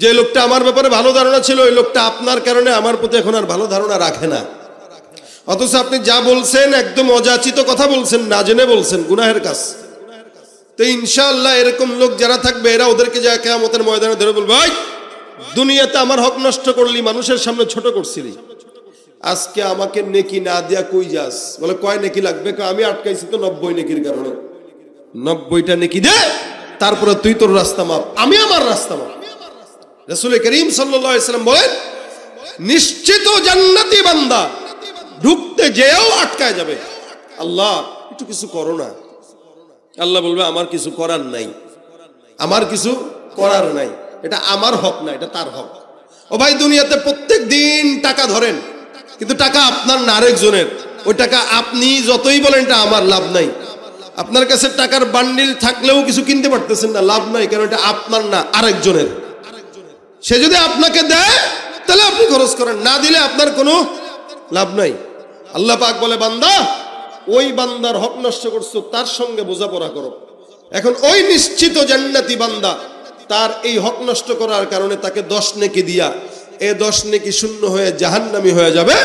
যে লোকটা আমার ব্যাপারে ভালো ধারণা ছিল ওই লোকটা আপনার কারণে আমার প্রতি এখন আর ভালো ধারণা রাখে না, অথচ আপনি যা বলছেন একদম অযাচিত কথা বলছেন, না জেনে বলছেন, গুনাহের কাজ। তো ইনশাআল্লাহ এরকম লোক যারা থাকবে এরা ওদেরকে যা কিয়ামতের ময়দানে ধরে বলবে, ভাই দুনিয়াতে আমার হক নষ্ট করলি, মানুষের সামনে ছোট করছিলি, আজকে আমাকে নেকি না দিয়া কই যাস? বলে কয় নেকি লাগবে? আমি আটকাইছি তো 90 নেকির কারণে। 90টা নেকি দে, তারপরে তুই তোর রাস্তা মাপ, আমি আমার রাস্তা মাপ। রাসূল করিম সাল্লাল্লাহু আলাইহি ওয়াসাল্লাম বলেন, নিশ্চিত জান্নাতি বান্দা ঢুকতে যেও আটকায় যাবে। আল্লাহ একটু কিছু করো না। আল্লাহ বলবে আমার কিছু করার নাই, আমার কিছু করার নাই, এটা আমার হক না, এটা তার হক। ও ভাই, দুনিয়াতে প্রত্যেক দিন টাকা ধরেন, কিন্তু টাকা আপনার না আরেকজনের। ওই টাকা আপনি যতই বলেন এটা আমার, লাভ নাই। আপনার কাছে টাকার বান্ডিল থাকলেও কিছু কিনতে পারতেছেন না, লাভ নাই, কারণ এটা আপনার না আরেকজনের। সে যদি আপনাকে দেয় তাহলে আপনি খরচ করেন, না দিলে আপনার কোনো লাভ নাই। আল্লাহ পাক বলে, বান্দা ওই বান্দার হক নষ্ট করছো, তার সঙ্গে বোঝাপড়া করো। এখন ওই নিশ্চিত জান্নাতি বান্দা, তার এই হক নষ্ট করার কারণে তাকে 10 নেকি দিয়া এ 10 নেকি শূন্য হয়ে জাহান্নামী হয়ে যাবে,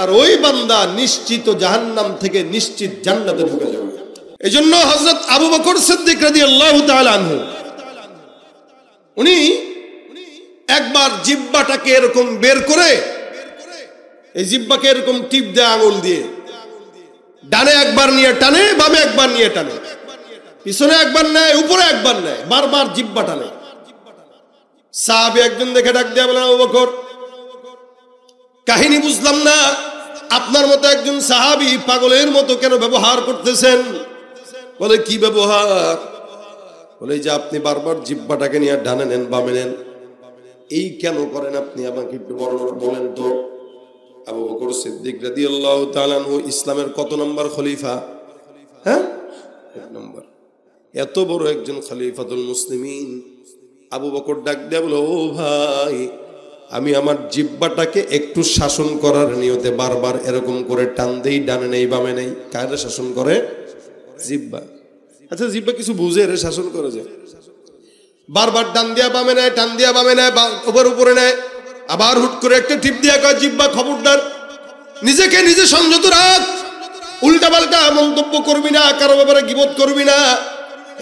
আর ওই বান্দা নিশ্চিত জাহান্নাম থেকে নিশ্চিত জান্নাতে ঢুকে যাবে। এজন্য হযরত আবু বকর সিদ্দিক রাদিয়াল্লাহু তাআলা আনহু উনি একবার জিহ্বাটাকে এরকম বের করে, এই জিহ্বাকে এরকম টিপ দেয় আঙুল দিয়ে, ডানে একবার নিয়ে টানে, বামে একবার নিয়ে টানে, পিছনে একবার নেয়, উপরে একবার নেয়, বারবার জিহ্বা টানে। সাহাবী একজন দেখে ডাক দিয়ে বলেন, আবু বকর কাহিনী বুঝলাম না, আপনার মতো একজন সাহাবী পাগলের মতো কেন ব্যবহার করতেছেন? বলে কি ব্যবহার? বলে যে আপনি বারবার জিহ্বাটাকে নিয়ে ডানে নেন, বামে নেন, এই কেন করেন আপনি? আমাকে একটু বর্ণনা বলেন তো। আবু বকর সিদ্দিক রাদিয়াল্লাহু তাআলা আনহু ইসলামের কত নম্বর খলিফা? হ্যাঁ, 1 নম্বর। এত বড় একজন খলিফাতুল মুসলিমিন আবু বকর ডাক দেয়া বলে, ও ভাই, আমি আমার জিহ্বাটাকে একটু শাসন করার নিয়তে বারবার এরকম করে টান দেই, ডানে নেই বামে নেই। কারে শাসন করে? জিহ্বা। আচ্ছা, জিহ্বা কিছু বুঝে রে শাসন করে যে? বারবার ডান দিয়া বামে নেয়, টান দিয়া বামে নেয়, উপরে নেয়, আবার হুট করে একটা টিপ দিয়া কয়, জিহ্বা খবরদার, নিজেকে নিজে সংযত রাখ, উল্টা পাল্টা মন্তব্য করবি না, কারো ব্যাপারে গীবত করবি না।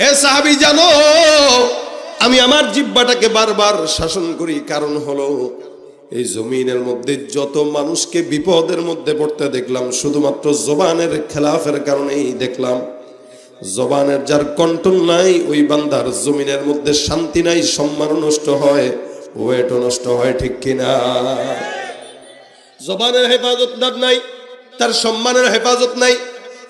এ সাহাবী, জানো আমি আমার জিহ্বাটাকে বারবার শাসন করি, কারণ হলো এই জমিনের মধ্যে যত মানুষকে বিপদের মধ্যে পড়তে দেখলাম শুধুমাত্র জবানের খেলাফের কারণেই দেখলাম। জবানের যার কন্ট্রোল নাই, ওই বান্দার জমিনের মধ্যে শান্তি নাই, সম্মান নষ্ট হয়, ওয়েটও নষ্ট হয়, ঠিক কিনা? জবানের হেফাজত নাই, তার সম্মানের হেফাজত নাই।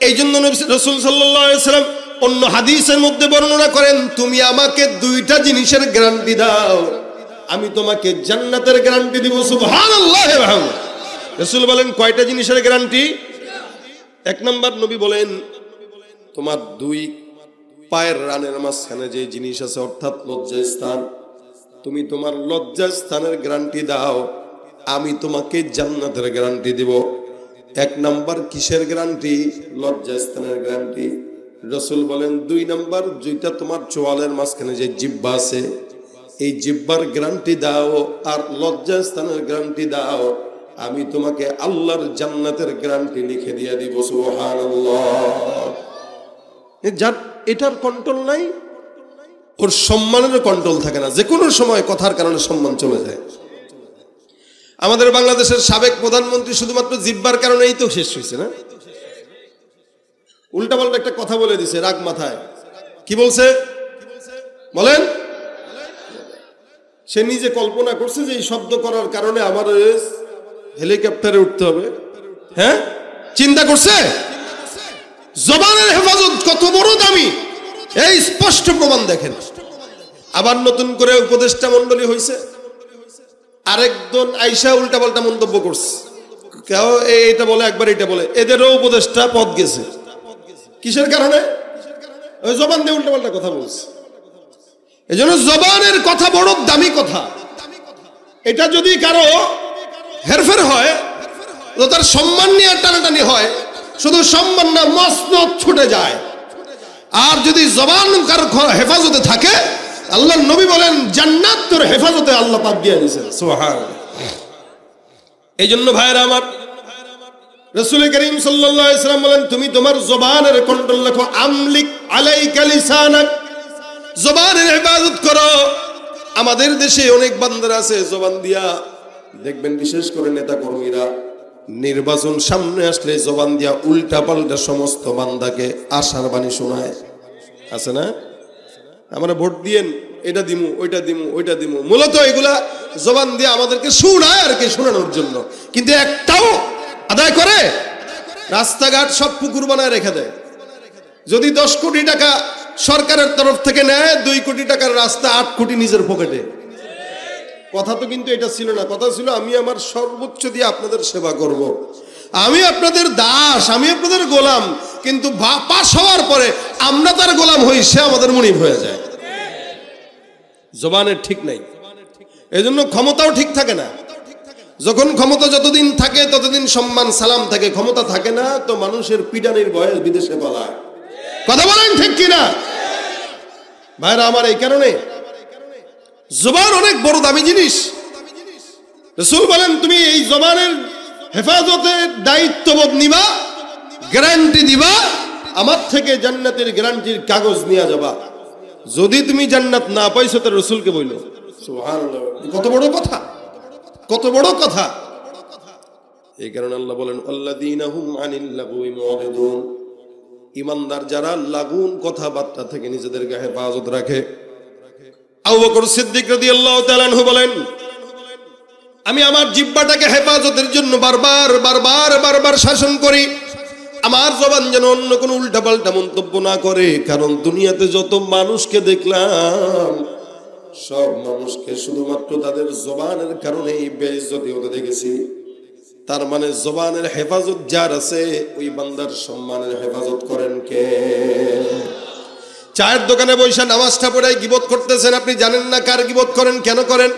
এই জন্য রাসূল সাল্লাল্লাহু আলাইহি ওয়াসাল্লাম অন্য হাদিসের মধ্যে বর্ণনা করেন, তুমি আমাকে 2টা জিনিসের গ্যারান্টি দাও, আমি তোমাকে জান্নাতের গ্যারান্টি দিব। সুবহানাল্লাহ। রাসূল বলেন, কয়টা জিনিসের গ্যারান্টি? 1 নম্বর, নবী বলেন, তোমার 2 পায়ের রানের মাঝখানে যে জিনিস আছে, অর্থাৎ লজ্জাস্থান, তুমি তোমার লজ্জাস্থানের গ্যারান্টি দাও, আমি তোমাকে জান্নাতের গ্যারান্টি দিব। 1 নম্বর কিসের গ্যারান্টি? লজ্জাস্থানের গ্যারান্টি। রাসূল বলেন 2 নম্বর, যেটা তোমার চোয়ালের মাঝখানে যে জিহ্বা আছে, এই জিহ্বার গ্যারান্টি দাও আর লজ্জাস্থানের গ্যারান্টি দাও, আমি তোমাকে আল্লাহর জান্নাতের গ্যারান্টি লিখে দিয়ে দিব। সুবহানাল্লাহ। যার এটার কন্ট্রোল নাই, ওর সম্মানের কন্ট্রোল থাকে না, যে কোনো সময় কথার কারণে সম্মান চলে যায়। আমাদের বাংলাদেশের সাবেক প্রধানমন্ত্রী শুধুমাত্র জিহ্বার কারণেই তো শেষ হয়েছে না? উল্টাপাল্টা একটা কথা বলে দিছে রাগ মাথায়। কি বলছে বলেন? সে নিজে কল্পনা করছে যে এই শব্দ করার কারণে আমার হেলিকপ্টারে উঠতে হবে। হ্যাঁ, চিন্তা করছে? জবানের হেফাজত কত বড় দামি, এই স্পষ্ট প্রমাণ দেখেন। আবার নতুন করে উপদেষ্টা মন্ডলী হয়েছে, আরেকজন আইসা উল্টাপাল্টা মন্তব্য করছে, কেউ এটা বলে, একবার এটা বলে, এদেরও উপদেষ্টা পদ গেছে। কিসের কারণে? ওই জবান দিয়ে উল্টাপাল্টা কথা বলছে। এজন্য জবানের কথা বড় দামি কথা। এটা যদি কারো হেরফের হয়, তো তার সম্মান নিয়ে টানাটানি হয়, শুধু সম্মান না, মসনদ ছুটে যায়। আর যদি জবান কারো হেফাজতে থাকে, আল্লাহর নবী বলেন জান্নাত তোর হেফাজতে আল্লাহ পাক দিয়ে দিয়েছেন। সুবহানাল্লাহ। এই জন্য ভাইরা আমার, রাসূল করিম সাল্লাল্লাহু আলাইহি ওয়াসাল্লাম বলেন তুমি তোমার জবানের কন্ট্রোল রাখো। আমলিক আলাইকা লিসানাক, জবানের ইবাদত করো। আমাদের দেশে অনেক বান্দারা আছে জবান দিয়া, দেখবেন বিশেষ করে নেতা কর্মীরা নির্বাচন সামনে আসলে জবান দিয়া উল্টা পাল্টা সমস্ত বান্দাকে আশার বাণী শোনায়, আছে না? আমরা ভোট দিয়েন, এটা দিমু, ওইটা দিমু, ওইটা দিমু। মূলত এগুলা জবান দিয়ে আমাদেরকে শোনায় আর কি, শোনানোর জন্য, কিন্তু একটাও আদায় করে? রাস্তাঘাট সব পুকুর বানায় রেখে দেয়। যদি 10 কোটি টাকা সরকারের তরফ থেকে নেয়, 2 কোটি টাকার রাস্তা, 8 কোটি নিজের পকেটে। কথা তো কিন্তু এটা ছিল না, কথা ছিল আমি আমার সর্বোচ্চ দিয়ে আপনাদের সেবা করব, আমি আপনাদের দাস, আমি আপনাদের গোলাম। কিন্তু পাশ হওয়ার পরে আমরা তার গোলাম হই, সে আমাদের মুনিব হয়ে যায়। জবানের ঠিক নাই, এই জন্য ক্ষমতাও ঠিক থাকে না। যখন ক্ষমতা যতদিন থাকে ততদিন সম্মান সালাম থাকে, ক্ষমতা থাকে না তো মানুষের পিটানির ভয়ে বিদেশে পালায়। কথা বলেন ঠিক কিনা ভাইরা আমার? এই কারণে জবান অনেক বড় দামি জিনিস। রাসূল বলেন তুমি এই জবানের হেফাজতের দায়িত্ববোধ নিবা, গ্যারান্টি দিবা, আমার থেকে জান্নাতের গ্যারান্টির কাগজ নিয়ে যাবা। যদি তুমি জান্নাত না পাইছো তো রাসূলকে বইলো। সুবহানাল্লাহ, কত বড় কথা, কত বড় কথা। এই কারণে আল্লাহ বলেন আল্লাযীনা হুম আনিল লাগwi মুরিদুন, ইমানদার যারা লাগুন কথাবার্তা থেকে নিজেদেরকে হেফাজত রাখে। আবু বকর সিদ্দিক রাদিয়াল্লাহু তাআলা আনহু বলেন আমি আমার জিহ্বাটাকে হেফাজতের জন্য বারবার বারবার বারবার শাসন করি, আমার জবান যেন অন্য কোনো উল্টাপাল্টা মন্তব্য না করে। কারণ দুনিয়াতে যত মানুষকে দেখলাম সব মানুষকে শুধুমাত্র তাদের জবানের কারণেই বেইজ্জতি হতে দেখেছি। তার মানে জবানের হেফাজত যার আছে ওই বান্দার সম্মানের হেফাজত করেন কে? চায়ের দোকানে বসে নামাজটা পড়ে গীবত করতেছেন, আপনি জানেন না কার গীবত করেন, কেন করেন?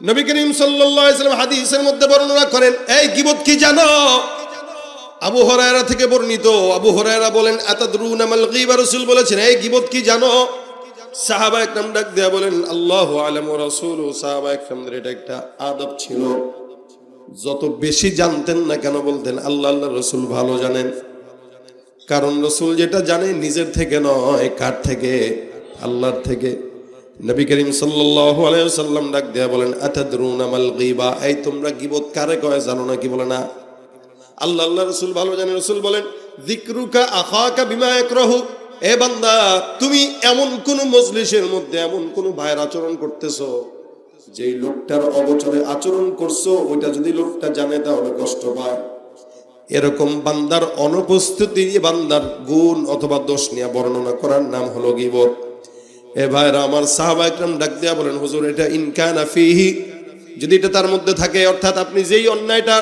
নবী করিম সাল্লাল্লাহু আলাইহি ওয়াসাল্লাম হাদিসের মধ্যে বর্ণনা করেন, এই গীবত কি জানো? আবু হুরায়রা থেকে বর্ণিত, আবু হুরায়রা বলেন আতাদরুনা মাল গীবা, রাসূল বলেছেন এই গীবত কি জানো? সাহাবা একরাম ডাক দেয়া বলেন আল্লাহু আ'লাম ওয়া রাসূলু। সাহাবা একরামদের এটা একটা আদব ছিল, যত বেশি জানতেন না কেন বলতেন আল্লাহ আল্লাহর রাসূল ভালো জানেন। কারণ রাসূল যেটা জানে নিজের থেকে নয়, কার থেকে? আল্লাহর থেকে। নবী করিম সাল্লাল্লাহু আলাইহি ওয়াসাল্লাম ডাক দেয়া বলেন আতাদরুনা মাল গীবা, এই তোমরা গীবত কারে কয় জানো না? কি বলে না? আল্লাহ আল্লাহ রাসূল ভালো জানেন। রাসূল বলেন যিকরুকা আখাকা বিমা ইয়াকরাহু, এ বান্দা তুমি এমন কোন মজলিসের মধ্যে এমন কোন ভাইয়ের আচরণ করতেছো যেই লোকটার অগোচরে আচরণ করছো, ওইটা যদি লোকটা জানে তাহলে কষ্ট পায়। এরকম বান্দার অনুপস্থিতি বান্দার গুণ অথবা দোষ নিয়ে বর্ণনা করার নাম হলো গীবত। এ ভাইরা আমার, সাহাবা একরাম ডাক দিয়া বলেন হুজুর এটা ইন কানা ফিহি, যদি এটা তার মধ্যে থাকে, অর্থাৎ আপনি যেই অন্যায়টা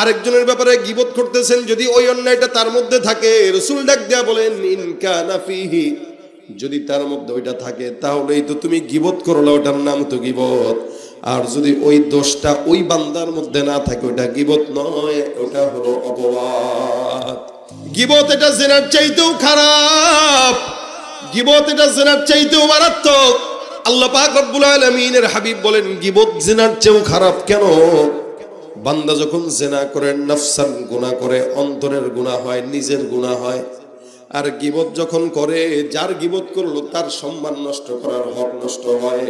আরেকজনের ব্যাপারে গীবত করতেছেন যদি ওই অন্যায়টা তার মধ্যে থাকে, রাসূল ডাক দেয়া বলেন ইন কানা ফিহি, যদি তার মধ্যে ওইটা থাকে তাহলেই তো তুমি গীবত করলে, ওটার নাম তো গীবত। আর যদি ওই দোষটা ওই বান্দার মধ্যে না থাকে ওটা গীবত নয়, ওটা হলো অপবাদ। গীবত এটা জিনার চাইতেও খারাপ, গীবত এটা জিনার চাইতেও মারাত্মক। আল্লাহ পাক রব্বুল আলামিনের হাবিব বলেন গীবত জিনার চেয়েও খারাপ। কেন? বান্দা যখন জিনা করে নফসান গুনাহ করে, অন্তরের গুনাহ হয়, নিজের গুনাহ হয়। আর গীবত যখন করে, যার গীবত করলো তার সম্মান নষ্ট করার হক নষ্ট হয়।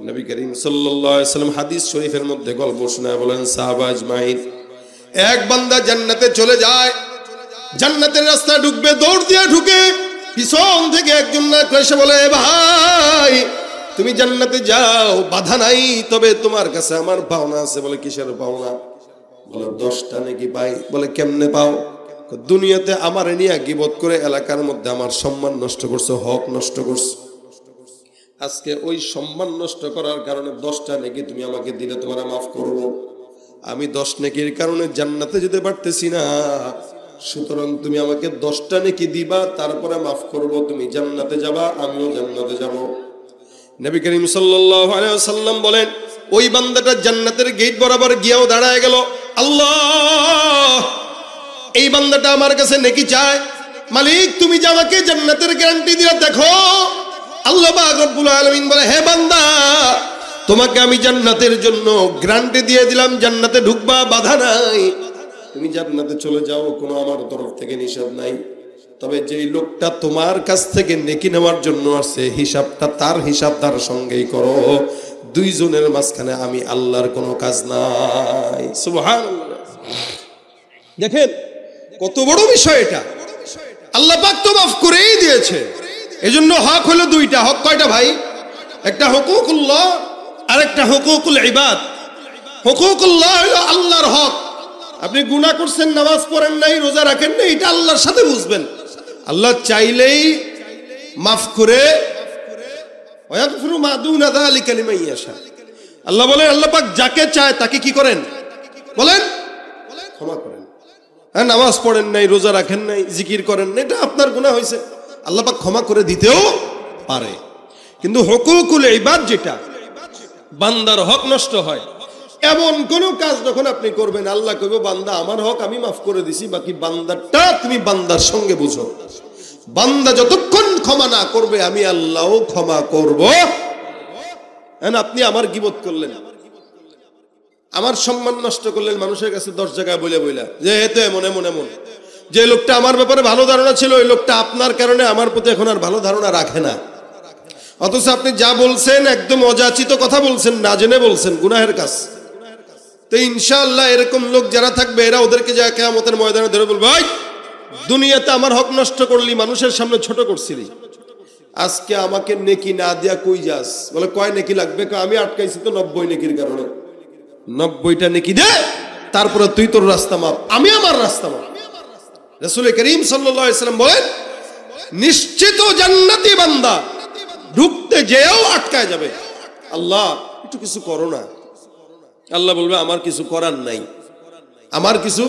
নবী করিম সাল্লাল্লাহু আলাইহি ওয়াসাল্লাম হাদিস শরীফের মধ্যে গল্প শোনায় বলেন সাহাবা আজমাইন, এক বান্দা জান্নাতে চলে যায়, জান্নাতের রাস্তা ঢুকবে, দৌড় দিয়ে ঢুকে, পিছন থেকে একজন না এসে বলে ভাই তুমি জান্নাতে যাও, বাধা নাই, তবে তোমার কাছে আমার পাওনা আছে। বলে কিসের পাওনা? বলে 10টা নাকি পাই। বলে কেমনে পাও? দুনিয়াতে আমার নিয়ে গীবত করে এলাকার মধ্যে আমার সম্মান নষ্ট করছো, হক নষ্ট করছো, আজকে ওই সম্মান নষ্ট করার কারণে 10টা নেকি তুমি আমাকে দিলে তোমার মাফ করবো। আমি 10 নেকির কারণে জান্নাতে যেতে পারতেছি না, সুতরাং তুমি আমাকে 10টা নেকি দিবা, তারপরে মাফ করব, তুমি জান্নাতে যাবা, আমিও জান্নাতে যাব। নবী করিম সাল্লাল্লাহু আলাইহি ওয়াসাল্লাম বলেন ওই বান্দাটা জান্নাতের গেট বরাবর গিয়েও দাঁড়ায় গেল, আল্লাহ এই বান্দাটা আমার কাছে নেকি চায়, মালিক তুমি যে আমাকে জান্নাতের গ্যারান্টি দিলা, দেখো আল্লাহ পাক রব্বুল আলামিন বলে, হে বান্দা, তোমাকে আমি জান্নাতের জন্য গ্যারান্টি দিয়ে দিলাম, জান্নাতে ঢুকবা, বাধা নাই, তুমি জান্নাতে চলে যাও, কোনো আমার তরফ থেকে নিষেধ নাই। তবে যেই লোকটা তোমার কাছ থেকে নেকি নেওয়ার জন্য আসছে, হিসাবটা তার হিসাব তার সঙ্গেই করো, দুইজনের মাঝখানে আমি আল্লাহর কোনো কাজ নাই। সুবহানাল্লাহ। দেখেন কত বড় বিষয় এটা। আল্লাহ পাক তো মাফ করেই দিয়েছে। এজন্য হক হলো দুইটা। হক কয়টা ভাই? একটা হুকুকুল্লাহ আর একটা হুকুকুল ইবাদ। হুকুকুল্লাহ হলো আল্লাহর হক। আপনি গুনাহ করছেন, নামাজ পড়েন নাই, রোজা রাখেন নাই, এটা আল্লাহর সাথে বুঝবেন। আল্লাহ চাইলেই মাফ করে, ওয়াগফিরু মা দুনা যালিকা লিমান ইয়াশা। আল্লাহ বলেন, আল্লাহ পাক যাকে চায় তাকে কি করেন? বলেন, ক্ষমা করেন। হ্যাঁ, নামাজ পড়েন নাই, রোজা রাখেন নাই, জিকির করেন নাই, এটা আপনার গুনাহ হয়েছে, আল্লাহ পাক ক্ষমা করে দিতেও পারে। কিন্তু হুকুকুল ইবাদ, যেটা বান্দার হক নষ্ট হয়, এমন কোন কাজ যখন আপনি করবেন, আল্লাহ কইব, বান্দা আমার হক আমি মাফ করে দিছি, বাকি বান্দারটা তুমি বান্দার সঙ্গে বুঝো। বান্দা যতক্ষণ ক্ষমা না করবে, আমি আল্লাহও ক্ষমা করব। আপনি আমার গীবত করলেন, আমার সম্মান নষ্ট করলেন, মানুষের কাছে 10 জায়গায় বলে বইলা যে এতে এমন এমন এমন, যে লোকটা আমার ব্যাপারে ভালো ধারণা ছিল, ওই লোকটা আপনার কারণে আমার প্রতি এখন আর ভালো ধারণা রাখে না। অথচ আপনি যা বলছেন একদম অযাচিত কথা বলছেন, না জেনে বলছেন, গুনাহের কাজ। তো ইনশাআল্লাহ এরকম লোক যারা থাকবে, এরা ওদেরকে যা কিয়ামতের ময়দানে ধরে বলবে, ভাই দুনিয়াতে আমার হক নষ্ট করলি, মানুষের সামনে ছোট করছিলি, আজকে আমাকে নেকি না দিয়া কই যাস? বলে, কয় নেকি লাগবে? আমি আটকাইছি তো 90 নেকির কারণে। 90টা নেকি দে, তারপরে তুই তোর রাস্তা মাপ, আমি আমার রাস্তা মাপ। রাসূল করিম সাল্লাল্লাহু আলাইহি ওয়াসাল্লাম বলেন, নিশ্চিত জান্নাতি বান্দা ঢুকতে যেও আটকায় যাবে। আল্লাহ একটু কিছু করো না। আল্লাহ বলবে, আমার কিছু করার নাই, আমার কিছু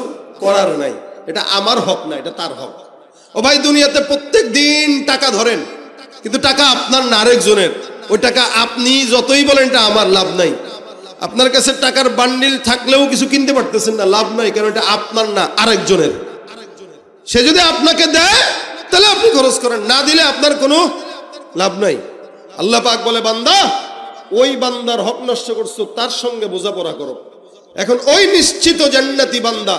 করার নাই, এটা আমার হক না, এটা তার হক। ও ভাই, দুনিয়াতে প্রত্যেক দিন টাকা ধরেন, কিন্তু টাকা আপনার না, আরেকজনের। ওই টাকা আপনি যতই বলেন এটা আমার, লাভ নাই। আপনার কাছে টাকার বান্ডিল থাকলেও কিছু কিনতে পারতেছেন না, লাভ নাই, কারণ এটা আপনার না, আরেকজনের। সে যদি আপনাকে দেয় তাহলে আপনি খরচ করেন, না দিলে আপনার কোনো লাভ নাই। আল্লাহ পাক বলে, বান্দা ওই বান্দার হক নষ্ট করছো, তার সঙ্গে বোঝাপড়া করো। এখন ওই নিশ্চিত জান্নাতি বান্দা,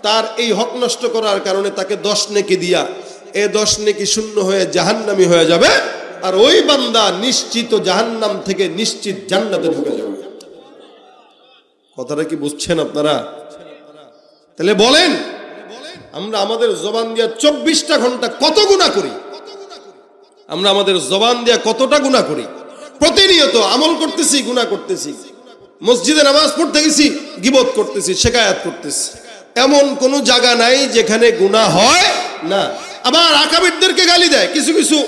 তার এই হক নষ্ট করার কারণে তাকে 10 নেকি দিয়া, এই 10 নেকি শূন্য হয়ে জাহান্নামী হয়ে যাবে, আর ওই বান্দা নিশ্চিত জাহান্নাম থেকে নিশ্চিত জান্নাতে ঢুকে যাবে। কথাটা কি বুঝছেন আপনারা? তাহলে বলেন, আমরা আমাদের জবান দিয়া 24টা ঘন্টা কত গুনাহ করি? আমরা আমাদের জবান দিয়া কতটা গুনাহ করি? প্রতিনিয়ত আমল করতেছি, গুনাহ করতেছি। মসজিদে নামাজ পড়তে গেছি, গীবত করতেছি, শিকায়াত করতেছি। এমন কোন জায়গা নাই যেখানে গুনাহ হয় না। আবার আকাবিরদেরকে গালি দেয়। কিছু কিছু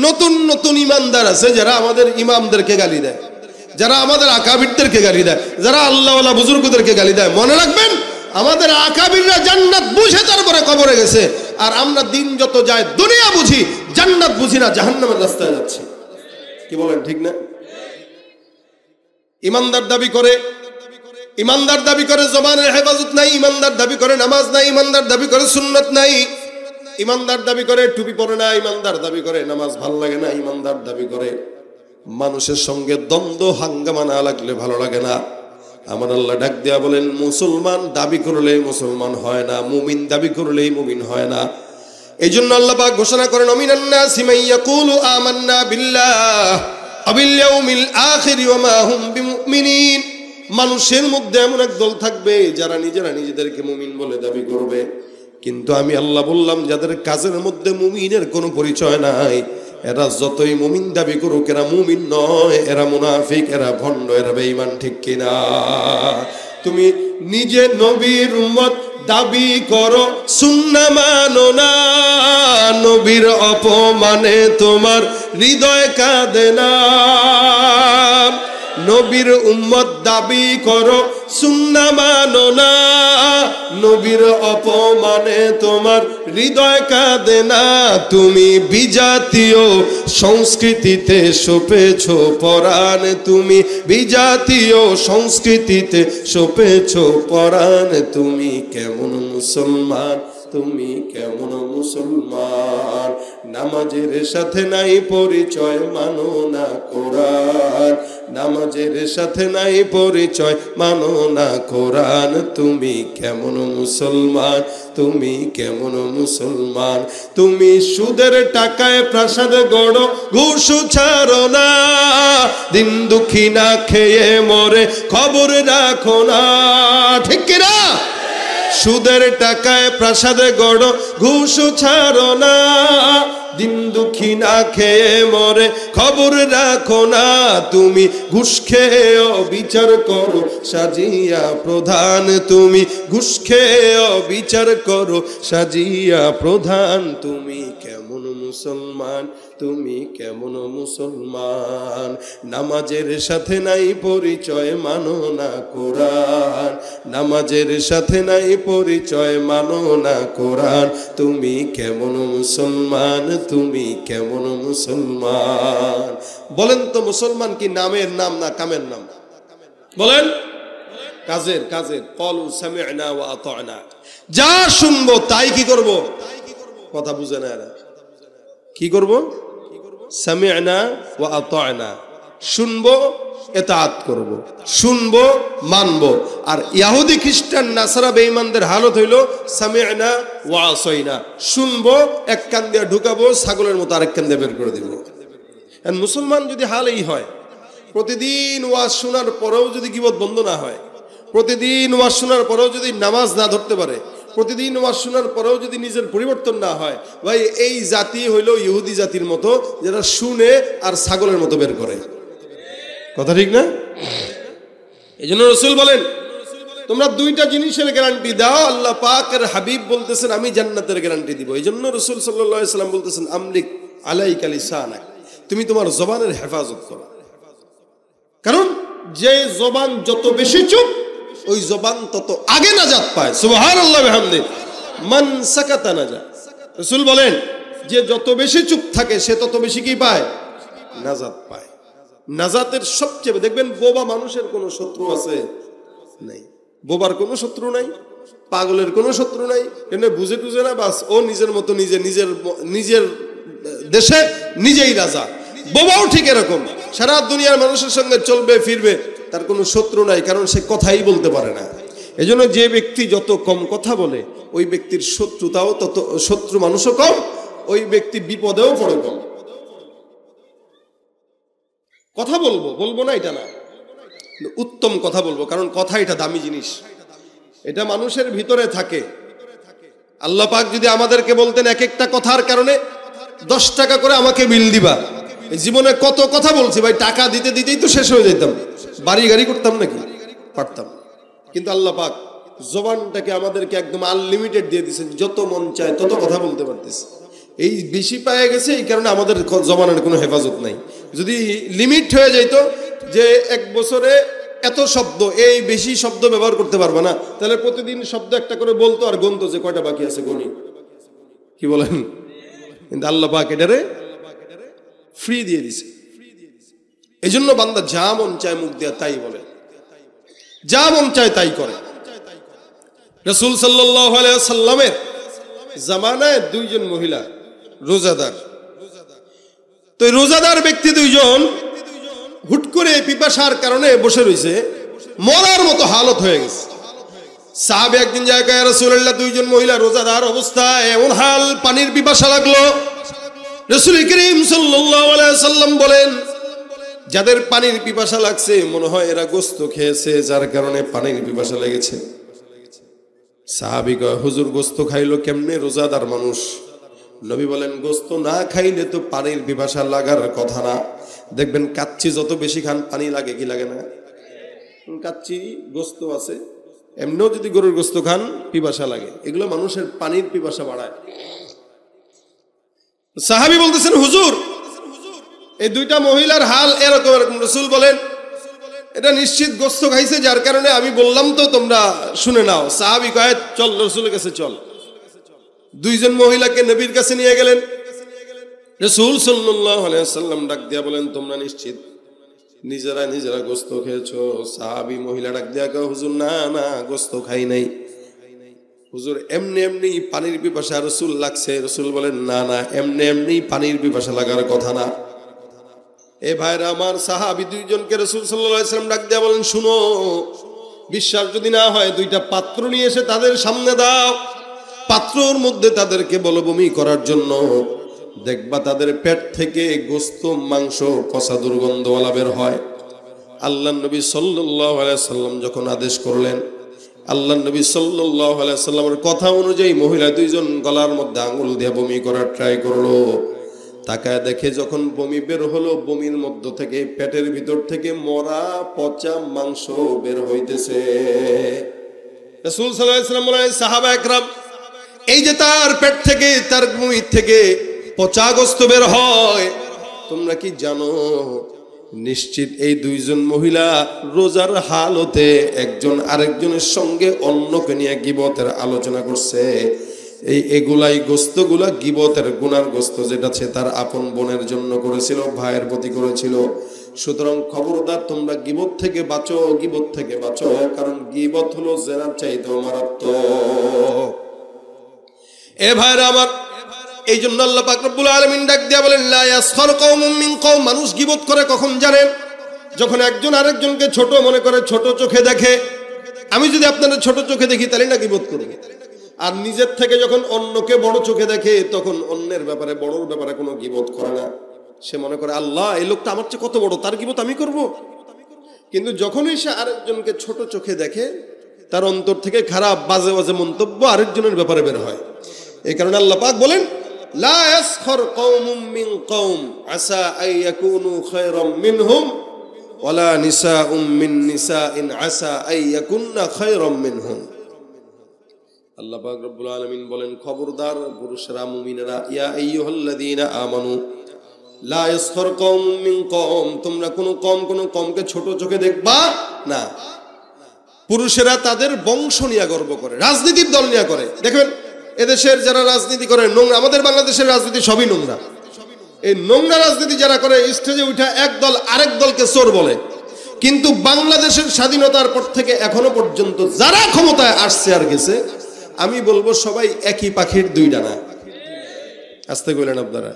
নতুন নতুন ইমানদার আছে যারা আমাদের ইমামদেরকে গালি দেয়, যারা আমাদের আকাবিরদেরকে গালি দেয়, যারা আল্লাহওয়ালা বুজুর্গদেরকে গালি দেয়। মনে রাখবেন, আমাদের আকাবিররা জান্নাত বুঝে তারপরে কবরে গেছে, আর আমরা দিন যত যায় দুনিয়া বুঝি, জান্নাত বুঝি না, জাহান্নামের রাস্তায় যাচ্ছি। কি বলেন, ঠিক না? ইমানদার দাবি করে, ইমানদার দাবি করে জবানের হেফাজত নাই, ইমানদার দাবি করে নামাজ নাই, ইমানদার দাবি করে সুন্নাত নাই, ইমানদার দাবি করে টুপি পরে না, ইমানদার দাবি করে নামাজ ভালো লাগে না, ইমানদার দাবি করে মানুষের সঙ্গে দ্বন্দ্ব হাঙ্গামা না লাগলে ভালো লাগে না। আমার আল্লাহ ডাক দেয়া বলেন, মুসলমান দাবি করলে মুসলমান হয় না, মুমিন দাবি করলেই মুমিন হয় না। এই জন্য আল্লাহ পাক ঘোষণা করেন, মিনান নাসি মান ইয়াকুলু আমান্না বিল্লাহ ওয়া বিল ইয়াউমিল আখির ওয়া মা হুম বিমুমিনিন। মানুষের মধ্যে এমন এক দল থাকবে যারা নিজেরা নিজেদেরকে মুমিন বলে দাবি করবে, কিন্তু আমি আল্লাহ বললাম, যাদের কাজের মধ্যে মুমিনের কোনো পরিচয় নাই, এরা যতই মুমিন দাবি করুক, এরা মুমিন নয়, এরা মুনাফিক, এরা ভণ্ড, এরা বেঈমান। ঠিক কিনা? তুমি নিজে নবীর উম্মত দাবি করো, সুন্নাহ মানো না, নবীর অপমানে তোমার হৃদয় কাঁদে না। নবীর উম্মত দাবি করো, সুন্নাহ মানো না, নবীর অপমানে তোমার হৃদয় কাঁদে না। তুমি বিজাতীয় সংস্কৃতিতে সপেছো পরাণ, তুমি বিজাতীয় সংস্কৃতিতে সপেছো পরাণ। তুমি কেমন মুসলমান, তুমি কেমন মুসলমান? নামাজের সাথে নাই পরিচয় মানো না কোরআন, নামাজের সাথে নাই পরিচয় মানো না কোরআন। তুমি কেমন মুসলমান, তুমি কেমন মুসলমান? তুমি সুদের টাকায় প্রাসাদ গড়ো, ঘুষ ছাড়ো না, দিন দুঃখী না খেয়ে মরে খবর রাখো না, ঠিক কিনা? সুদের টাকায় প্রাসাদ গড়ো, ঘুষ ছাড়ো না, দিন দুঃখী না খেয়ে মরে খবর রাখো না। তুমি ঘুষ খেয়ে বিচার করো সাজিয়া প্রধান, তুমি ঘুষ খেয়ে বিচার করো সাজিয়া প্রধান। তুমি কেমন মুসলমান, তুমি কেমন মুসলমান? নামাজের সাথে নাই পরিচয় মানো না কোরআন, নামাজের সাথে নাই পরিচয় মানো না কোরআন। তুমি কেমন মুসলমান, তুমি কেমন মুসলমান? বলেন তো মুসলমান কি নামের নাম না কামের নাম? বলেন। কাজের, কাজের। ক্বালু সামি'না ওয়া আতা'না, যা শুনবো তাই কি করব? কথা বুঝে না এরা। কি করব? সামি'না ওয়া আতা'না, শুনবো এতাআত করব, শুনবো মানবো। আর ইহুদি খ্রিস্টান নাসারা বেঈমানদের হালত হইল সামি'না ওয়া আসাইনা, শুনবো এক কান দিয়ে ঢুকাবো, ছাগলের মতো আরেক কান দিয়ে বের করে দিব। আর মুসলমান যদি হাল এই হয়, প্রতিদিন ওয়াজ শোনার পরেও যদি গীবত বন্ধ না হয়, প্রতিদিন ওয়াজ শোনার পরেও যদি নামাজ না ধরতে পারে, প্রতিদিন ওয়াজ শোনার পরেও যদি নিজের পরিবর্তন না হয়, ভাই এই জাতি হইল ইহুদি জাতির মতো, যারা শুনে আর ছাগলের মতো বের করে। কথা ঠিক না? এই জন্য রাসূল বলেন, তোমরা দুইটা জিনিসের গ্যারান্টি দাও। আল্লাহ পাকের হাবিব বলতেছেন আমি জান্নাতের গ্যারান্টি দিব। এই জন্য রাসূল সাল্লাল্লাহু আলাইহি ওয়াসাল্লাম বলতেছেন আমলিক আলাইকা লিসানাক, তুমি তোমার জবানের হেফাজত করো। কারণ যে জবান যত বেশি চুপ, ওই জবান তত আগে নাজাত পায়। সুবহানাল্লাহ বিহামদি, মান সাকাতা নাজা। রাসূল বলেন যে যত বেশি চুপ থাকে সে তত বেশি কি পায়? নাজাত পায়। নাজাতের সবচেয়ে, দেখবেন বোবা মানুষের কোনো শত্রু আছে? নাই। বোবার কোনো শত্রু নাই, পাগলের কোনো শত্রু নাই। এনে বুঝে টুঝে না, বাস ও নিজের মতো নিজে নিজের দেশে নিজেই রাজা। বোবাও ঠিক এরকম, সারা দুনিয়ার মানুষের সঙ্গে চলবে ফিরবে, তার কোনো শত্রু নাই, কারণ সে কথাই বলতে পারে না। এজন্য যে ব্যক্তি যত কম কথা বলে, ওই ব্যক্তির শত্রুতাও তত, শত্রু মানুষও কম, ওই ব্যক্তি বিপদেও পড়ে কম। কথা বলবো, বলবো না এটা না, উত্তম কথা বলবো, কারণ কথা এটা দামি জিনিস, এটা মানুষের ভিতরে থাকে। আল্লাহ পাক যদি আমাদেরকে বলতেন এক একটা কথার কারণে 10 টাকা করে আমাকে বিল দিবা, এই জীবনে কত কথা বলছি ভাই, টাকা দিতে দিতেই তো শেষ হয়ে যেতাম, বাড়ি গাড়ি করতাম নাকি? পারতাম। কিন্তু আল্লাহ পাক জবানটাকে আমাদেরকে একদম আনলিমিটেড দিয়ে দিয়েছেন, যত মন চায় তত কথা বলতে পারতেছে। এই বেশি পায়ে গেছে, এই কারণে আমাদের জবানের কোনো হেফাজত নাই। যদি লিমিট হয়ে যেত যে 1 বছরে এত শব্দ, এই বেশি শব্দ ব্যবহার করতে পারবে না, তাহলে প্রতিদিন শব্দ একটা করে বলতো আর গুনতো যে কয়টা বাকি আছে, গনি। কি বলেন? কিন্তু আল্লাহ পাক এটারে ফ্রি দিয়ে দিছে। এই জন্য বান্দা যা মন চায় মুখ দিয়ে তাই বলে, যা মন চায় তাই করে। রাসূল সাল্লাল্লাহু আলাইহি ওয়াসাল্লামের জামানায় 2 জন মহিলা রোজাদার, তো রোজাদার ব্যক্তি 2 জন হুট করে পিপাসার কারণে বসে রয়েছে, মরার মতো হালত হয়ে গেছে। সাহাবী একদিন যায়, ইয়া রাসূলুল্লাহ, 2 জন মহিলা রোজাদার অবস্থায় এমন হাল, পানির পিপাসা লাগলো। রাসূল করিম সাল্লাল্লাহু আলাইহি ওয়াসাল্লাম বলেন, যাদের পানির পিপাসা লাগছে মনে হয় এরা গোশত খেয়েছে, যার কারণে পানির পিপাসা লেগেছে। সাহাবী কয়, হুজুর গোশত খাইলো কেমনে? রোজাদার মানুষ। নবী বলেন, গোশত না খাইলে তো পানির পিপাসা লাগার কথা না। দেখবেন কাচ্চি যত বেশি খান পানি লাগে কি লাগে না? কাচ্চি গোশত আছে, এমনিও যদি গরুর গোশত খান পিপাসা লাগে, এগুলো মানুষের পানির পিপাসা বাড়ায়। সাহাবী বলতেছেন, হুজুর এই 2টা মহিলার হাল এরকম এরকম। রাসূল বলেন, এটা নিশ্চিত গোশত খাইছে, যার কারণে আমি বললাম তো তোমরা শুনে নাও। সাহাবী কয়, চল রাসূলের কাছে চল। 2 জন মহিলাকে নবীর কাছে নিয়ে গেলেন। রাসূল সাল্লাল্লাহু আলাইহি ওয়াসাল্লাম ডাক দিয়া বলেন, তোমরা নিশ্চিত নিজেরা গোশত খেয়েছো? সাহাবী মহিলা ডাক দিয়া কয়, হুজুর না না, গোশত খাই নাই। হুজুর এমনি এমনি পানির পিপাসা রাসূল লাগছে। রাসূল বলেন না না, এমনি এমনি পানির পিপাসা লাগার কথা না। এ ভাইরা আমার, সাহাবী দুইজনকে রাসূল সাল্লাল্লাহু আলাইহি ওয়াসাল্লাম ডাক দিয়া বলেন, শুনো, বিশ্বাস যদি না হয় দুইটা পাত্র নিয়ে এসে তাদের সামনে দাও, পাত্রর মধ্যে তাদেরকে বলো বমি করার জন্য। দেখবা তাদের পেট থেকে গোস্ত মাংস পচা দুর্গন্ধওয়ালা বের হয়। আল্লাহ নবী সাল্লাল্লাহু আলাইহি সাল্লাম যখন আদেশ করলেন, আল্লাহ নবী সাল্লাল্লাহু আলাইহি সাল্লামের কথা অনুযায়ী মহিলা দুইজন গলার মধ্যে আঙ্গুল দিয়ে বমি করার ট্রাই করলো। তাকায় দেখে যখন বমি বের হলো, বমির মধ্য থেকে পেটের ভিতর থেকে মরা পচা মাংস বের হইতেছে। রাসূল সাল্লাল্লাহু আলাইহি সাল্লাম বলেন, সাহাবা একরাম, এই যে তার পেট থেকে, তার বমি থেকে পচা গোশত বের হয়, তোমরা কি জানো নিশ্চিত এই দুইজন মহিলা রোজার হালতে একজন আরেকজনের সঙ্গে অন্যকে নিয়ে গীবতের আলোচনা করছে। এগুলাই গোস্তগুলা গীবতের গুনার গোস্ত, যেটা সে তার আপন বোনের জন্য করেছিল, ভাইয়ের প্রতি করেছিল। সুতরাং খবরদার, তোমরা গীবত থেকে বাঁচো, গীবত থেকে বাঁচো, কারণ গীবত হলো জেনার চাইতেও মারাত্মক। এ ভাইরা আমার, এই জন্য আল্লাহ পাক রব্বুল আলামিন ডাক দিয়া বলেন, লা ইয়াসখার কওমুম মিন কওম। মানুষ গীবত করে কখন জানেন? যখন একজন আরেকজনকে ছোট মনে করে, ছোট চোখে দেখে। আমি যদি আপনাদের ছোট চোখে দেখি তাহলে না গীবত করব। আর নিজের থেকে যখন অন্যকে বড় চোখে দেখে, তখন অন্যের ব্যাপারে, বড়র ব্যাপারে কোনো গীবত করে না। সে মনে করে আল্লাহ, এই লোকটা আমার চেয়ে কত বড়, তার গীবত আমি করব। কিন্তু যখনই সে আরেকজনকে ছোট চোখে দেখে, তার অন্তর থেকে খারাপ বাজে বাজে মন্তব্য আরেকজনের ব্যাপারে বের হয়। এই কারণে আল্লাহ পাক বলেন, লা ইয়াসখার কওমুম মিন কওম আসা আন ইয়াকুনু খায়রাম মিনহুম ওয়ালা নিসাউম মিন নিসাইন আসা আন ইয়াকুননা খায়রাম মিনহুম। আল্লাহ পাক রব্বুল আলামিন বলেন, খবরদার পুরুষরা, মুমিনেরা, ইয়া আইয়ুহাল্লাযীনা আমানু লা ইয়াসখার কওমুম মিন কওম, তোমরা কোনো কমকে ছোট চোখে দেখবা না। পুরুষেরা তাদের বংশ নিয়ে গর্ব করে, রাজনীতির দল নিয়ে করে। দেখবেন এদেশের যারা রাজনীতি করে নোংরা, আমাদের বাংলাদেশের রাজনীতি সবই নোংরা। এই নোংরা রাজনীতি যারা করে, স্টেজে উঠা এক দল আরেক দলকে চোর বলে। কিন্তু বাংলাদেশের স্বাধীনতার পর থেকে এখনো পর্যন্ত যারা ক্ষমতায় আসছে আর গেছে, আমি বলবো সবাই একই পাখির দুই ডানা। আসতে কইলেন আপনারা?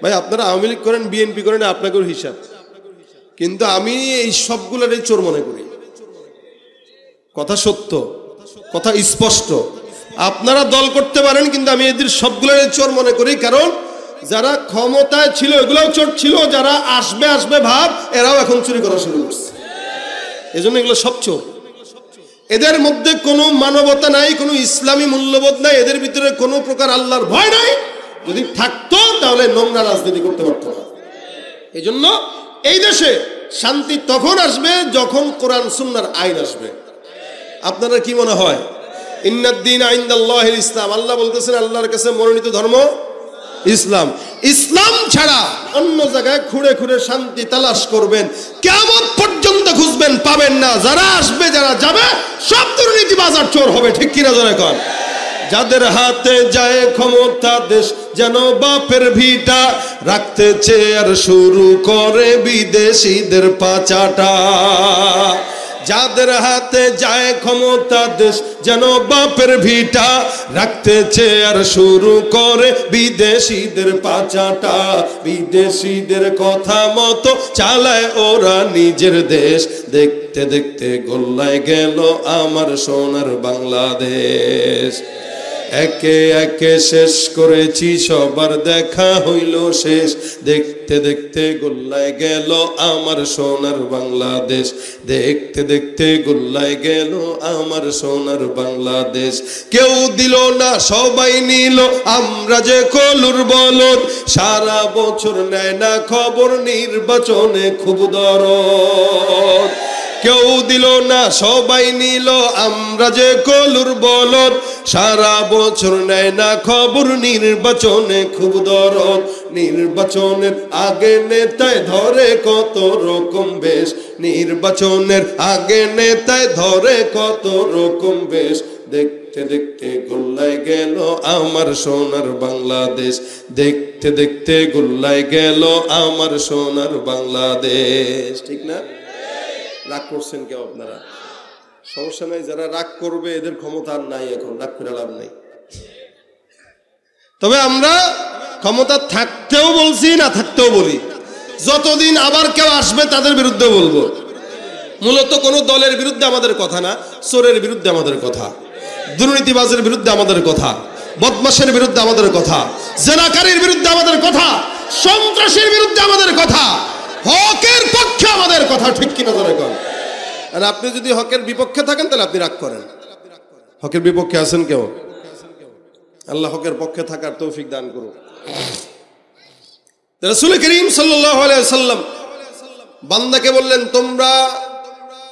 ভাই, আপনারা আওয়ামী লীগ করেন, বিএনপি করেন, আপনাকেও হিসাব। কিন্তু আমি এই সবগুলোর চোর মনে করি। কথা সত্য, কথা স্পষ্ট। আপনারা দল করতে পারেন, কিন্তু আমি এদের সবগুলোর চোর মনে করি। কারণ যারা ক্ষমতায় ছিল এগুলোও চোর ছিল, যারা আসবে আসবে ভাব, এরাও এখন চুরি করা শুরু করছে। এজন্য এগুলো সব চোর। এদের মধ্যে কোনো মানবতা নাই, কোনো ইসলামী মূল্যবোধ নাই, এদের ভিতরে কোনো প্রকার আল্লাহর ভয় নাই। যদি থাকতো তাহলে নোংরা রাজনীতি করতে পারতো না। এই জন্য এই দেশে শান্তি তখন আসবে যখন কোরআন সুন্নাহর আইন আসবে। আপনারা কি মনে হয়? ইন্নাদ-দীনা ইনদাল্লাহিল ইসলাম। আল্লাহ বলতেছেন আল্লাহর কাছে মনোনীত ধর্ম ইসলাম। ইসলাম ছাড়া অন্য জায়গায় খুঁড়ে খুঁড়ে শান্তি তালাশ করবেন, কিয়ামত পর্যন্ত খুঁজবেন, পাবেন না। যারা আসবে, যারা যাবে, সব দুর্নীতিবাজ আর চোর হবে। ঠিক কিনা জোরে কর? যাদের হাতে যায় ক্ষমতা, দেশ যেন বাপের ভিটা, রাখতে চেয়ার শুরু করে বিদেশিদের পাচাটা। যাদের হাতে যায় ক্ষমতা, দেশ যেন বাপের ভিটা, রাখতে চেয়ার শুরু করে বিদেশিদের পাচাটা। বিদেশিদের কথা মতো চালায় ওরা নিজের দেশ। দেখতে দেখতে গোল্লায় গেল আমার সোনার বাংলাদেশ। একে একে শেষ করেছি, সবার দেখা হইল শেষ। দেখতে দেখতে গোল্লায় গেল আমার সোনার বাংলাদেশ। দেখতে দেখতে গোল্লায় গেল আমার সোনার বাংলাদেশ। কেউ দিল না, সবাই নিল, আমরা যে কলুর বলদ। সারা বছর নেয় না খবর, নির্বাচনে খুব দরদ। কেউ দিল না, সবাই নিল, আমরা যে কলুর বলদ। সারা বছর নেয় না খবর, নির্বাচনে খুব দরদ। নির্বাচনের আগে নেতায় ধরে কত রকম বেশ। নির্বাচনের আগে নেতায় ধরে কত রকম বেশ। দেখতে দেখতে গোল্লায় গেল আমার সোনার বাংলাদেশ। দেখতে দেখতে গোল্লায় গেল আমার সোনার বাংলাদেশ। ঠিক না? রাগ করছেন কেউ আপনারা? সমস্যা নাই, যারা রাগ করবে এদের ক্ষমতা আর নাই, এখন রাগ করে লাভ নাই। তবে আমরা ক্ষমতা থাকতেও বলছি, না থাকতেও বলি, যতদিন আবার কেউ আসবে তাদের বিরুদ্ধে বলবো। মূলত কোনো দলের বিরুদ্ধে আমাদের কথা না, চোরের বিরুদ্ধে আমাদের কথা, দুর্নীতিবাজের বিরুদ্ধে আমাদের কথা, বদমাশের বিরুদ্ধে আমাদের কথা, জেনাকারীর বিরুদ্ধে আমাদের কথা, সন্ত্রাসীর বিরুদ্ধে আমাদের কথা, হকের পক্ষে আমাদের কথা। ঠিক কিনা ধরে কন? আর আপনি যদি হকের বিপক্ষে থাকেন তাহলে আপনি রাগ করেন। হকের বিপক্ষে আছেন কেউ? আল্লাহ হকের পক্ষে থাকার তৌফিক দান করুন। রাসূল করিম সাল্লাল্লাহু আলাইহি ওয়াসাল্লাম বান্দাকে বললেন, তোমরা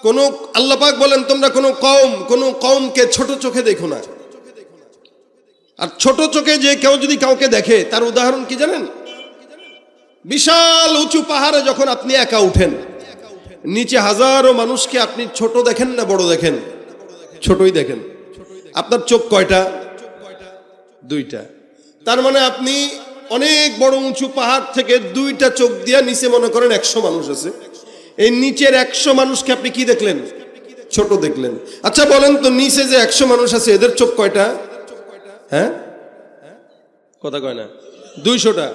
কোন, আল্লাহ পাক বলেন, তোমরা কোন কওমকে ছোট চোখে দেখো না। আর ছোট চোখে যে কেউ যদি কাউকে দেখে, তার উদাহরণ কি জানেন? বিশাল উঁচু পাহাড়ে যখন আপনি একা উঠেন, নিচে হাজারো মানুষকে আপনি ছোট দেখেন না বড় দেখেন? ছোটই দেখেন। আপনার চোখ কয়টা? দুইটা। তার মানে আপনি অনেক বড় উঁচু পাহাড় থেকে দুইটা চোখ দিয়ে নিচে মনে করেন 100 মানুষ আছে, এই নিচের 100 মানুষকে আপনি কি দেখলেন? ছোট দেখলেন। আচ্ছা বলেন তো, নিচে যে 100 মানুষ আছে এদের চোখ কয়টা? হ্যাঁ, কথা কয় না, 200টা।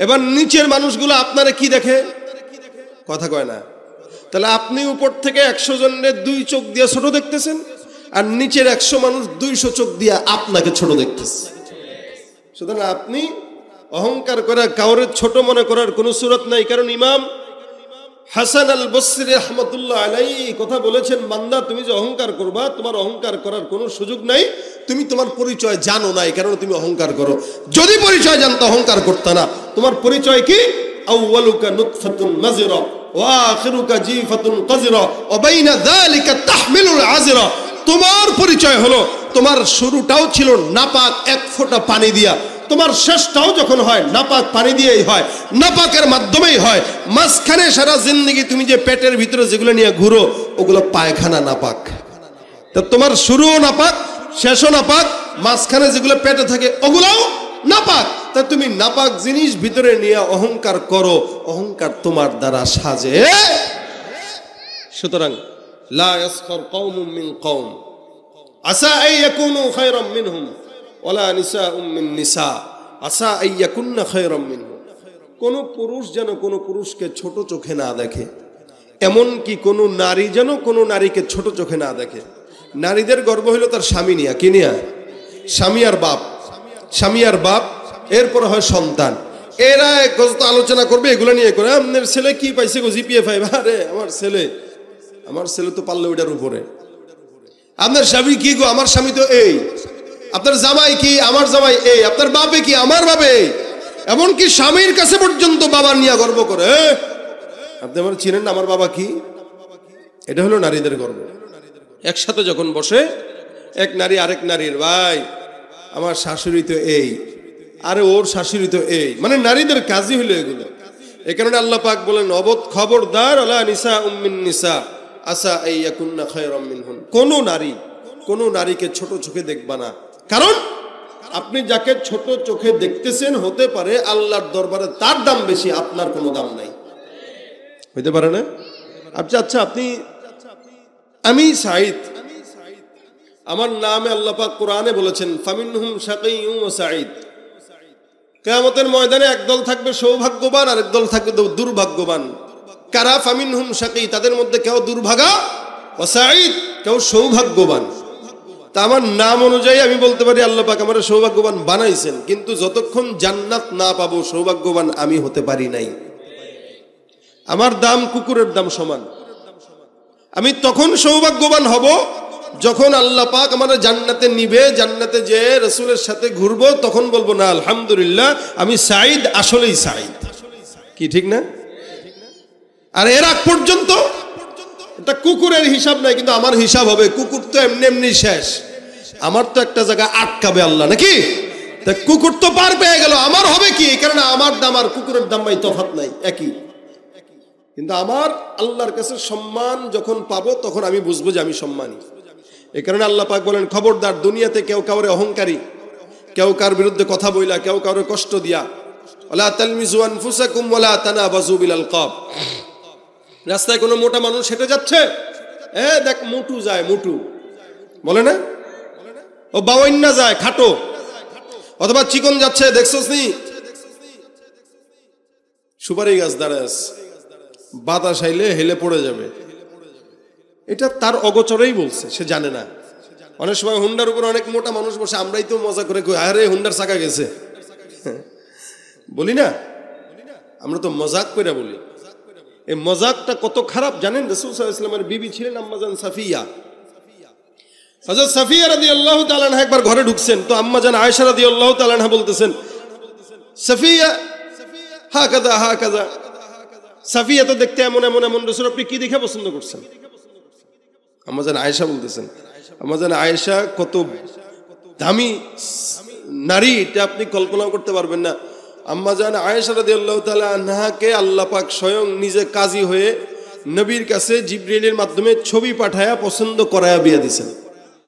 এবার নিচের মানুষগুলো আপনারা কি দেখে? কথা কয় না। তাহলে আপনি উপর থেকে 100 জনের 2 চোখ দিয়ে ছোট দেখতেছেন, আর নিচের 100 মানুষ 200 চোখ দিয়ে আপনাকে ছোট দেখতেছে। সুতরাং আপনি অহংকার করা, কাউরে ছোট মনে করার কোনো সুরত নাই। কারণ ইমাম হাসান আল বসরি রাহমাতুল্লাহ আলাইহি কথা বলেছেন, বান্দা তুমি যে অহংকার করবা, তোমার অহংকার করার কোনো সুযোগ নাই। তুমি তোমার পরিচয় জানো না, এই কারণে তুমি অহংকার করো। যদি পরিচয় জানতো অহংকার করতে না। তোমার পরিচয় কি? আউয়ালুকা নুতফাতুন মাযরা ওয়া আখিরুকা জিফাতুন কাযরা ওয়া বাইনা যালিকা তাহমিলুল আযরা। তোমার পরিচয় হলো তোমার শুরুটাও ছিল নাপাক 1 ফোঁটা পানি দিয়া, তোমার শেষটাও যখন হয় নাপাক পানি দিয়েই হয়, নাপাকের মাধ্যমেই হয়। মাঝখানে সারা জিন্দেগি তুমি যে পেটের ভিতরে যেগুলো নিয়ে ঘুরো, ওগুলো পায়খানা নাপাক। তা তোমার শুরুও নাপাক, শেষও নাপাক, মাঝখানে যেগুলো পেটে থাকে ওগুলোও নাপাক। তা তুমি নাপাক জিনিস ভিতরে নিয়ে অহংকার করো, অহংকার তোমার দ্বারা সাজে। সুতরাং লা ইয়াসখার কওমুম মিন কওম আসা আন ইয়াকুনু খায়রাম মিনহুম ওয়ালা নিসাউম মিন নিসা আসা আন ইয়াকুননা খায়রাম মিনহুম। কোন পুরুষ যেন কোন পুরুষকে ছোট চোখে না দেখে, এমন কি কোন নারী যেন কোন নারীকে ছোট চোখে না দেখে। নারীদের গর্ব হইল তার স্বামী নিয়া, কি নিয়া? স্বামী আর বাপ, স্বামী আর বাপ, এরপর হয় সন্তান। এরা কত আলোচনা করবে এগুলো নিয়ে করে। আপনার ছেলে কি পাইছে গো? জিপিএ 5। আরে আমার ছেলে তো পারলে ওইটার উপরে। আপনার স্বামী কি গো? আমার স্বামী তো এই। আপনার জামাই কি? আমার জামাই এই। আপনার বাপে কি? আমার বাপে এই। এমনকি স্বামীর কাছে পর্যন্ত বাবা নিয়ে গর্ব করে। আপনি আমার চিনেন না আমার বাবা কি? এটা হলো নারীদের গর্ব। একসাথে যখন বসে এক নারী আরেক নারীর, ভাই আমার শাশুড়ি তো এই, আরে ওর শাশুড়ি তো এই, মানে নারীদের কাজই হলো এগুলো। এই কারণে আল্লাহ পাক বলেন, খবরদার আলা নিসা উম্মিন নিসা আসা আন ইয়াকুননা খায়রাম মিনহুন। কোন নারীকে ছোট চোখে দেখবা না। কারণ আপনি যাকে ছোট চোখে দেখতেছেন, হতে পারে আল্লাহর দরবারে তার দাম বেশি, আপনার কোনো দাম নাই। হইতে পারে না? আচ্ছা আমি সাঈদ, আমার নামে আল্লাহ পাক কোরআনে বলেছেন ফামিনহুম শাকিয়্যুন ওয়া সাঈদ। কিয়ামতের ময়দানে একদল থাকবে সৌভাগ্যবান আর একদল থাকবে দুর্ভাগ্যবান। কারা? ফামিনহুম শাকিয়, তাদের মধ্যে কেউ দুর্ভাগা, ওয়া সাঈদ, কেউ সৌভাগ্যবান। তা আমার নাম অনুযায়ী আমি বলতে পারি আল্লাহ পাক আমারে সৌভাগ্যবান বানাইছেন, কিন্তু যতক্ষণ জান্নাত না পাবো সৌভাগ্যবান আমি হতে পারি নাই। আমার দাম কুকুরের দাম সমান। আমি তখন সৌভাগ্যবান হব যখন আল্লাহ পাক আমাদের জান্নাতে নিবে, জান্নাতে যে রাসূলের সাথে ঘুরবো, তখন বলবো না আলহামদুলিল্লাহ আমি সাঈদ, আসলেই সাঈদ। কি ঠিক না? আর এর আগ পর্যন্ত এটা কুকুরের হিসাব নাই, কিন্তু আমার হিসাব হবে। কুকুর তো এমনি শেষ, আমার তো একটা জায়গা আটকাবে আল্লাহ, নাকি? তা কুকুর তো পার পেয়ে গেল, আমার হবে কি? এই কারণে আমার দাম আর কুকুরের দাম ভাই তফাৎ নাই, একই। কিন্তু আমার আল্লাহর কাছে সম্মান যখন পাবো তখন আমি বুঝবো যে আমি সম্মানী। এই কারণে আল্লাহ পাক বলেন, খবরদার দুনিয়াতে কেউ কাউরে অহংকারী, কেউ কার বিরুদ্ধে কথা বইলা, কেউ কাউরে কষ্ট দিয়া, ওয়ালা তালমিজু আনফুসাকুম ওয়ালা তানাবাজু বিল আলকাব। রাস্তায় কোনো মোটা মানুষ হেঁটে যাচ্ছে, দেখ মুটু যায়, মুটু বলে না, ও বাওয়াইন্না যায় খাটো, অথবা চিকন যাচ্ছে দেখছস নি, সুপারি গাছ দাঁড়ায় আছে, বাতাস আইলে হেলে পড়ে যাবে। এটা তার অগোচরেই বলছে, সে জানে না। অনেক সময় হুন্ডার উপর অনেক মোটা মানুষ বসে, আমরাই তো মজা করে কই আরে হুন্ডার চাকা গেছে, বলি না, আমরা তো মজাক করে বলি। এই মজাকটা কত খারাপ জানেন? রাসূল সাল্লাল্লাহু আলাইহি ওয়াসাল্লামের বিবি ছিলেন আম্মাজান সাফিয়া। হযরত সাফিয়া রাদিয়াল্লাহু তাআলা আনহা একবার ঘরে ঢুকছেন, তো আম্মাজান আয়েশা রাদিয়াল্লাহু তাআলা আনহা বলতেছেন, সাফিয়া হাকাযা হাকাযা। সাফিয়া তো দেখতে এমন এমন এমন, রাসূল আপনি কি দেখে পছন্দ করছেন? আম্মাজান আয়েশা বলতেছেন, আম্মাজান আয়েশা কত দামি নারী এটা আপনি কল্পনা করতে পারবেন না। আম্মাজান আয়েশা রাদিয়াল্লাহু তাআলা আনহাকে আল্লাহ পাক স্বয়ং নিজে কাজী হয়ে নবীর কাছে জিবরিলের মাধ্যমে ছবি পাঠায়া পছন্দ করায়া বিয়ে দিয়েছেন।